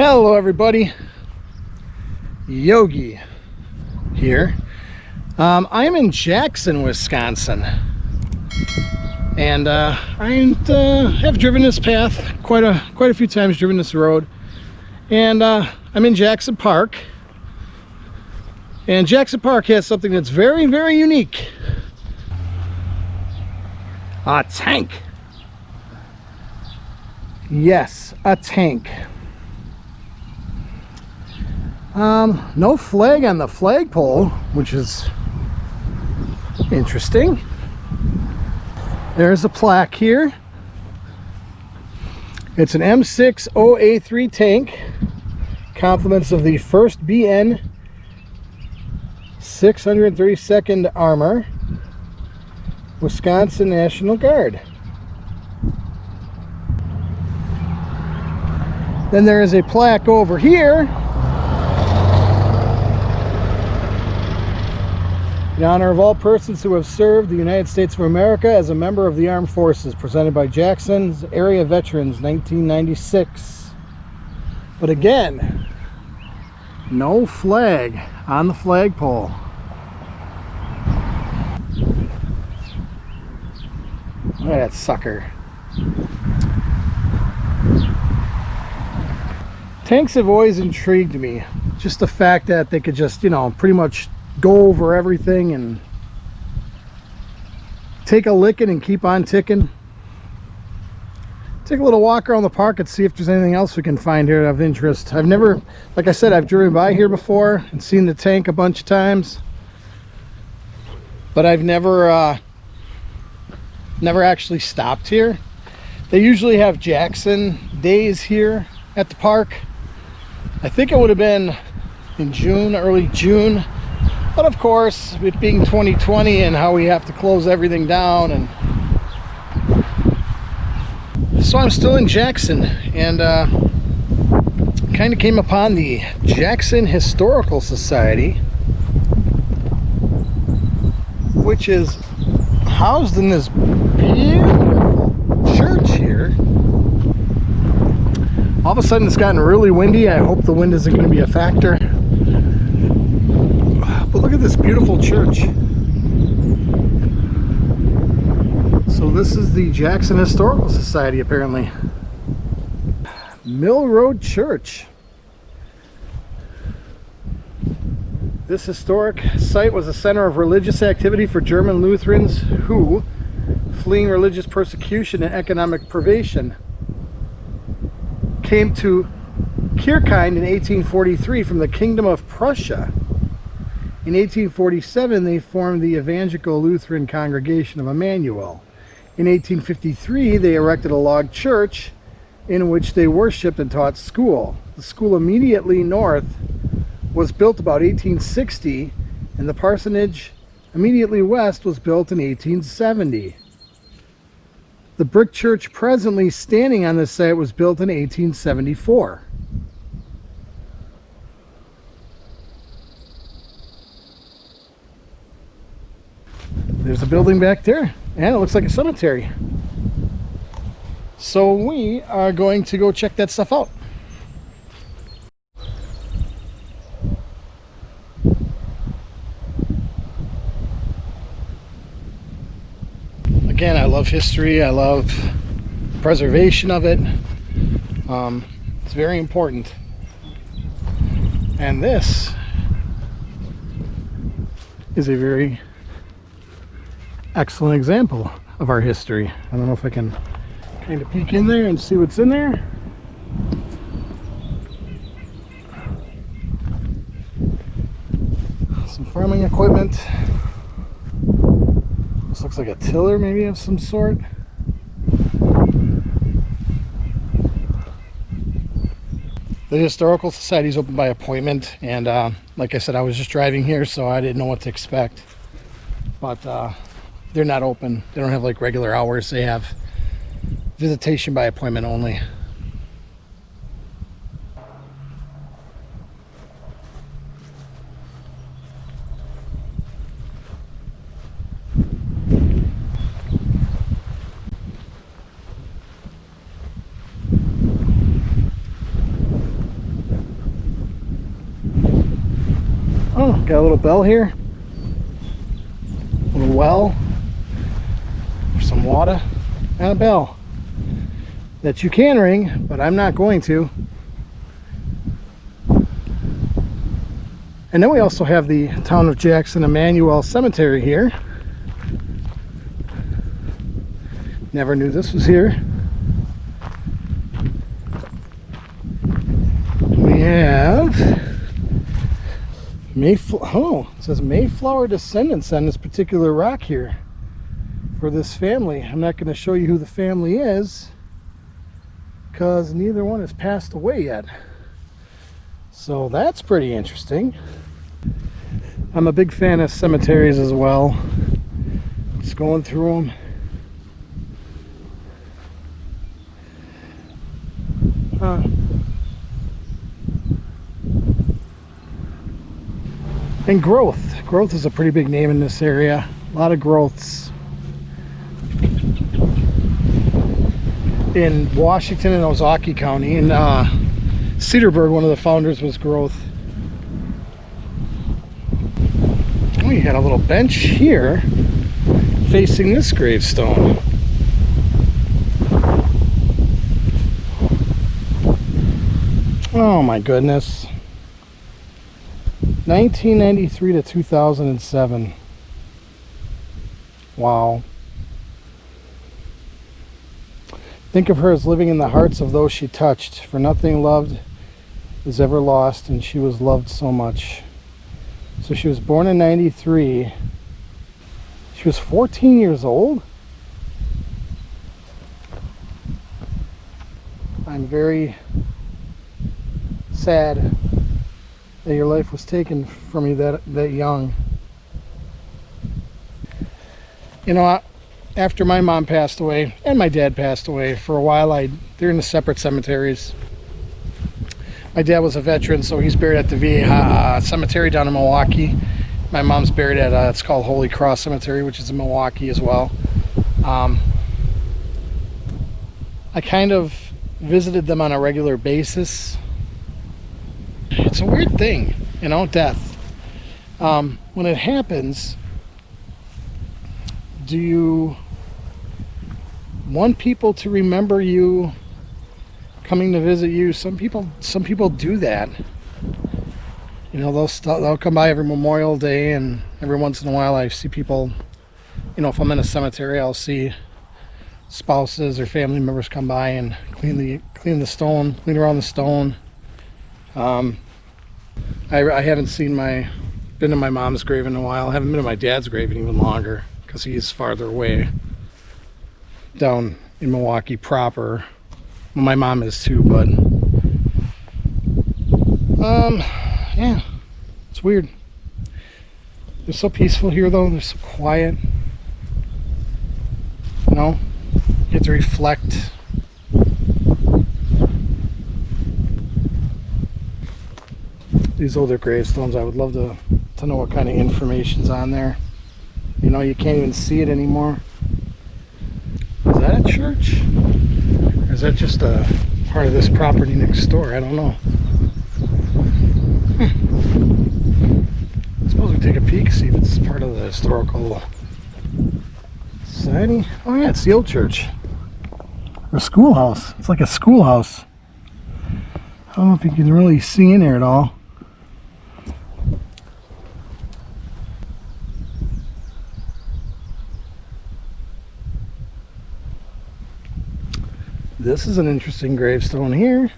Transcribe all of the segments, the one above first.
Hello everybody, Yogi here. I'm in Jackson, Wisconsin, and I have driven this path quite a few times, driven this road, and I'm in Jackson Park. And Jackson Park has something that's very, very unique. A tank. Yes, a tank. No flag on the flagpole, which is interesting. There's a plaque here. It's an M60A3 tank, compliments of the 1st BN 632nd Armor, Wisconsin National Guard. Then there is a plaque over here in honor of all persons who have served the United States of America as a member of the armed forces, presented by Jackson's Area Veterans, 1996. But again, no flag on the flagpole. Look at that sucker. Tanks have always intrigued me. Just the fact that they could just, pretty much go over everything and take a licking and keep on ticking. Take a little walk around the park and see if there's anything else we can find here of interest. I've never, like I said, I've driven by here before and seen the tank a bunch of times, but I've never actually stopped here. They usually have Jackson days here at the park. I think it would have been in June, early June. But of course, it being 2020 and how we have to close everything down, and so I'm still in Jackson, and kind of came upon the Jackson Historical Society, which is housed in this beautiful church here. All of a sudden it's gotten really windy. I hope the wind isn't going to be a factor. But look at this beautiful church. So this is the Jackson Historical Society, apparently. Mill Road Church. This historic site was a center of religious activity for German Lutherans who, fleeing religious persecution and economic privation, came to Kirchheim in 1843 from the Kingdom of Prussia. In 1847, they formed the Evangelical Lutheran Congregation of Emmanuel. In 1853, they erected a log church in which they worshipped and taught school. The school immediately north was built about 1860, and the parsonage immediately west was built in 1870. The brick church presently standing on this site was built in 1874. There's a building back there, and it looks like a cemetery. So we are going to go check that stuff out. Again, I love history. I love preservation of it. It's very important. And this is a very excellent example of our history. I don't know if I can kind of peek in there and see what's in there. Some farming equipment. This looks like a tiller maybe of some sort. The Historical Society is open by appointment, and like I said, I was just driving here, so I didn't know what to expect. But they're not open. They don't have like regular hours. They have visitation by appointment only. Got a little bell here. A little well. For some water. And a bell. That you can ring, but I'm not going to. And then we also have the Town of Jackson Emmanuel Cemetery here. Never knew this was here. We have it says Mayflower descendants on this particular rock here for this family. I'm not going to show you who the family is because neither one has passed away yet. So that's pretty interesting. I'm a big fan of cemeteries as well. Just going through them. And growth. Growth is a pretty big name in this area. A lot of growths. In Washington and Ozaukee County. In Cedarburg, one of the founders was Growth. Oh, you got a little bench here facing this gravestone. Oh my goodness. 1993 to 2007. Wow. Think of her as living in the hearts of those she touched, for nothing loved is ever lost, and she was loved so much. So she was born in 93. She was 14 years old. I'm very sad that your life was taken from you that young. You know, after my mom passed away and my dad passed away, for a while they're in the separate cemeteries. My dad was a veteran, so he's buried at the VA cemetery down in Milwaukee. My mom's buried at it's called Holy Cross Cemetery, which is in Milwaukee as well. I kind of visited them on a regular basis. It's a weird thing, you know, death. When it happens, do you want people to remember you coming to visit you? Some people do that. You know, they'll come by every Memorial Day, and every once in a while I see people, you know, if I'm in a cemetery, I'll see spouses or family members come by and clean around the stone. I haven't been to my mom's grave in a while. I haven't been to my dad's grave in even longer because he's farther away down in Milwaukee proper. Well, my mom is too, but yeah, it's weird. They're so peaceful here though. They're so quiet. You know, you have to reflect. These older gravestones, I would love to know what kind of information's on there. You know, you can't even see it anymore. Is that a church? Or is that just a part of this property next door? I don't know. I suppose we take a peek, see if it's part of the historical society. Oh yeah, it's the old church. Or schoolhouse. It's like a schoolhouse. I don't know if you can really see in there at all. This is an interesting gravestone here.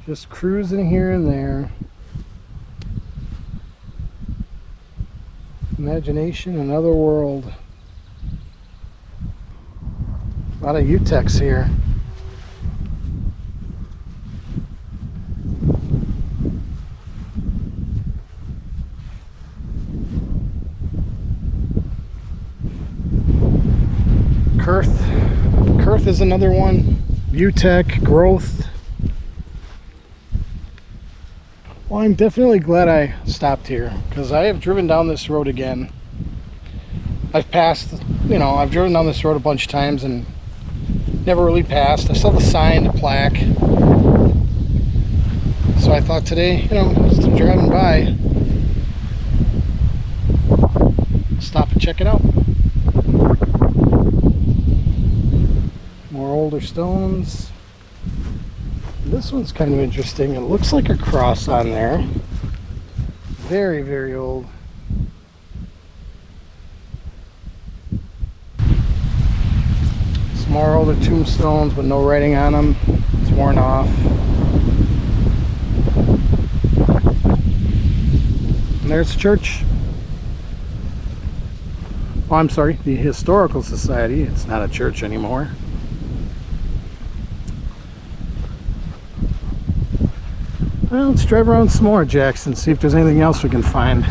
Just cruising here and there. Imagination, another world. A lot of Utex here. Kurth is another one. Utech, Growth. Well, I'm definitely glad I stopped here because I have driven down this road again. I've driven down this road a bunch of times, and never really passed. I saw the sign, the plaque. So I thought today, you know, just driving by, stop and check it out. More older stones. This one's kind of interesting. It looks like a cross on there. Very, very old. Some more older tombstones with no writing on them. It's worn off. And there's the church. Oh, I'm sorry, the Historical Society. It's not a church anymore. Well, let's drive around some more, Jackson, see if there's anything else we can find.